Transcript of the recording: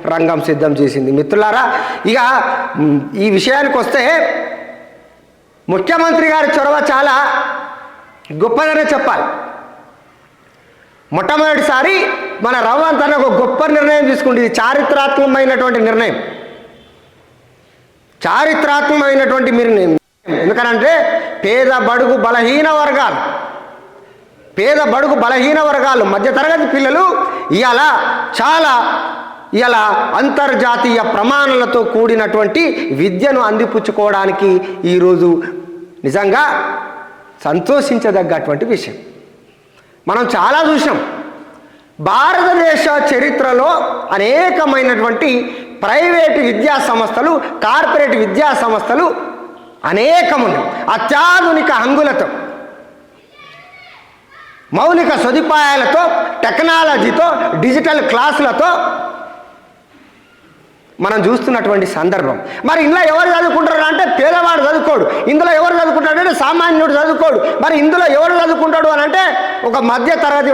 రంగం సిద్ధం చేసింది. మిత్రులారా, ఇక ఈ విషయానికి వస్తే ముఖ్యమంత్రి గారి చొరవ చాలా గొప్పదనే చెప్పాలి. మొట్టమొదటిసారి మన రవ్వంత్ అన్న ఒక గొప్ప నిర్ణయం తీసుకుంది. ఇది చారిత్రాత్మకమైనటువంటి నిర్ణయం, చారిత్రాత్మకమైనటువంటి నిర్ణయం. ఎందుకనంటే పేద బడుగు బలహీన వర్గాలు మధ్యతరగతి పిల్లలు ఇవాళ అంతర్జాతీయ ప్రమాణాలతో కూడినటువంటి విద్యను అందిపుచ్చుకోవడానికి ఈరోజు నిజంగా సంతోషించదగ్గటువంటి విషయం. మనం చాలా చూసాం. భారతదేశ చరిత్రలో అనేకమైనటువంటి ప్రైవేటు విద్యా సంస్థలు, కార్పొరేట్ విద్యా సంస్థలు అనేకమున్నాయి. అత్యాధునిక హంగులతో, మౌలిక సదుపాయాలతో, టెక్నాలజీతో, డిజిటల్ క్లాసులతో మనం చూస్తున్నటువంటి సందర్భం. మరి ఇందులో ఎవరు చదువుకుంటారు అంటే పేదవాడు చదువుకోడు. ఇందులో ఎవరు చదువుకుంటాడు అంటే సామాన్యుడు చదువుకోడు. మరి ఇందులో ఎవరు చదువుకుంటాడు అని అంటే ఒక మధ్య తరగతి